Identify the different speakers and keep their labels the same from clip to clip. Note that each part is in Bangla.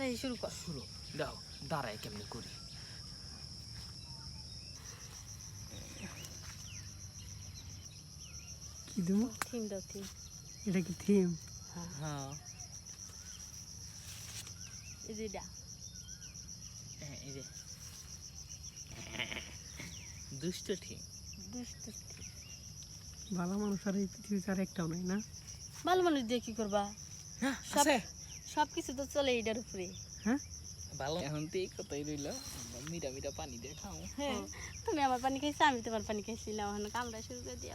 Speaker 1: দাঁড়াই শুরু কর।
Speaker 2: শুরু দাও, দাঁড়াই কেমনি করি।
Speaker 3: কি দেবো?
Speaker 1: থিম দাও, থিম।
Speaker 3: এটা কি থিম?
Speaker 2: হ্যাঁ
Speaker 1: এই যে এটা
Speaker 2: এই যে দুষ্ট ঠিক।
Speaker 1: দুষ্ট।
Speaker 3: ভালো মানুষ আর এই পৃথিবীতে আর একটাও নাই না?
Speaker 1: ভালো মানুষ দিয়ে কি করবা?
Speaker 2: হ্যাঁ
Speaker 1: সব
Speaker 2: আছে
Speaker 1: সব কিছু তো চলে এটার উপরে।
Speaker 3: হ্যাঁ
Speaker 2: ভালো। এখন তো এই কথাই রইল, মিঠা মিঠা পানি দিয়ে খাও।
Speaker 1: হ্যাঁ, তুমি আমার পানি খাইছো, আমি তোমার পানি খাইছিলাম, এখন কামড়া শুরু করে দিয়া।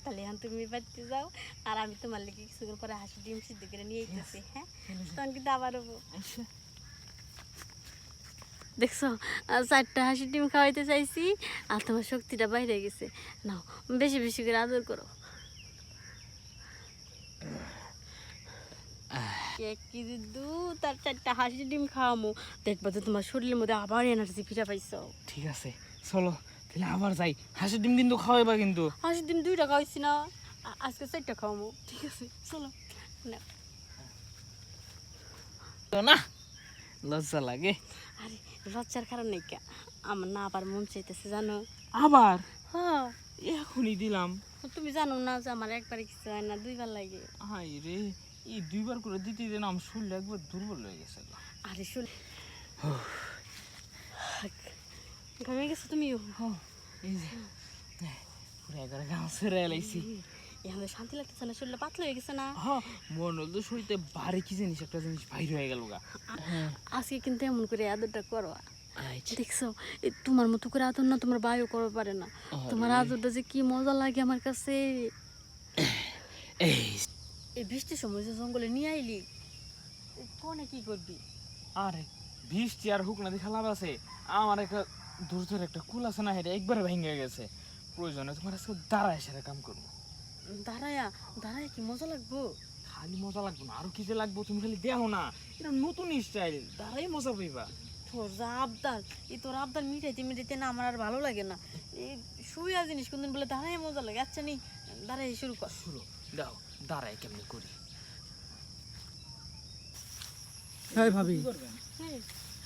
Speaker 1: তাহলে এখন তুমি বাড়িতে যাও, আর আমি তোমার লেগে কিছুক্ষণ পরে হাঁসি ডিম সিদ্ধ করে নিয়ে যেতেছি। হ্যাঁ, তখন কিন্তু আবার হবো। দেখছো, 4টা হাঁসির ডিম খাওয়াইতে চাইছি, আর তোমার শক্তিটা বাইরে গেছে। নাও, বেশি বেশি করে আদর করো। 1 কেজি দুধ আর 4টা হাঁসির ডিম খাওয়ামো, দেখবা তো তোমার শরীরের মধ্যে আবার এনার্জি ফিরে পাইছো।
Speaker 2: ঠিক আছে চলো তাহলে আবার যাই। হাঁসের ডিম কিন্তু খাওয়াইবা কিন্তু।
Speaker 1: হাঁসির ডিম 2টা খাওয়াইছি না, আজকে 4টা খাওয়ামো। ঠিক আছে চলো না।
Speaker 2: তো না লজ্জা লাগে।
Speaker 1: আরে লজ্জার কারণ নেই, কে আমার না আবার মন চাইতেছে জানো।
Speaker 2: আবার
Speaker 1: হ্যাঁ,
Speaker 2: এখনই দিলাম।
Speaker 1: তুমি জানো না যে আমার একবারে কিছু হয় না, 2বার লাগে।
Speaker 2: হাই রে, এই 2বার করে দিতে দিন আমার শরীর একবার দুর্বল হয়ে গেছে।
Speaker 1: আরে শুন, ঘামে গেছো তুমিও?
Speaker 2: এই যে পুরো একবারে গাঁ ছেড়ে এলাইছি।
Speaker 1: এখন শান্তি লাগতেছে না, শরীরটা পাতলা হয়ে গেছে না?
Speaker 2: হ্যাঁ মনে হলো শরীরতে ভারী কি জিনিস একটা জিনিস বাইর হয়ে গেল গা।
Speaker 1: আজকে কিন্তু এমন করে আদরটা করো।
Speaker 2: আচ্ছা
Speaker 1: দেখছো, তোমার মতো করে আদর না তোমার ভাইও করতে পারে না। তোমার আদরটা যে কি মজা লাগে আমার কাছে। এই বৃষ্টির সময় যে জঙ্গলে নিয়ে আইলি, কোনে কি করবি?
Speaker 2: আরে বৃষ্টি আর হুক না দেখা লাভ আছে? আমার একটা দূর একটা কুল আছে না, হেঁটে একবারে ভেঙে গেছে। প্রয়োজনে তোমার আজকে দাঁড়ায় সেটা কাম করবো।
Speaker 1: দাঁড়ায়া দাঁড়ায় কি মজা লাগবো?
Speaker 2: খালি মজা লাগবো না, আরো কি যে লাগবো তুমি খালি দেখো না। এটা নতুন স্টাইল, দাঁড়াই মজা পাইবা।
Speaker 1: তোর যা আবদার, তোর আবদার মিটাইতে মিটাইতে না আমার আর ভালো লাগে না। এই শুয়া জিনিস কোনদিন বলে দাঁড়াই মজা লাগে। আচ্ছা নি, দাঁড়াই শুরু কর।
Speaker 2: শুরু দাও, দাঁড়াই কেমনি করি।
Speaker 3: হ্যাঁ ভাবি,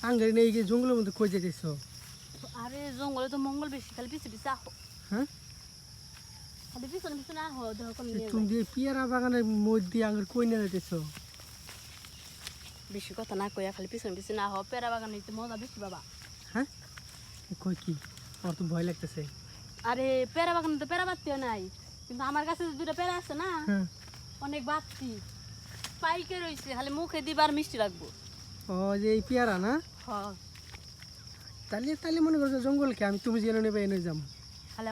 Speaker 3: আঙ্গারি নেই গিয়ে জঙ্গলের মধ্যে কই যেতেছ?
Speaker 1: আরে জঙ্গলে তো মঙ্গল বেশি, খালি পিছে পিছে আহো।
Speaker 3: হ্যাঁ,
Speaker 1: খালি পিছনে পিছনে আহো, দেখো কোন
Speaker 3: তুমি দিয়ে পিয়ারা বাগানের মধ্যে আঙ্গার কই নিয়ে যেতেছ?
Speaker 1: বেশি কথা না কইয়া খালি পিছনে পিছনে আহো। পেয়ারা বাগান হইতে মজা বেশি বাবা।
Speaker 3: হ্যাঁ, কই কি? আমার তো ভয় লাগতেছে।
Speaker 1: আরে পেয়ারা বাগানে তো পেয়ারা বাত্তিও নাই, কিন্তু আমার কাছে 2টা পেয়ারা আছে না,
Speaker 3: হ্যাঁ,
Speaker 1: অনেক বাত্তি পাইকে রয়েছে, খালি মুখে দিবার মিষ্টি লাগবো।
Speaker 3: ও যে এই পেয়ারা না?
Speaker 1: হ্যাঁ,
Speaker 3: তাহলে তাহলে মনে করছো জঙ্গলকে আমি তুমি জেনে নেবে এনে যাবো।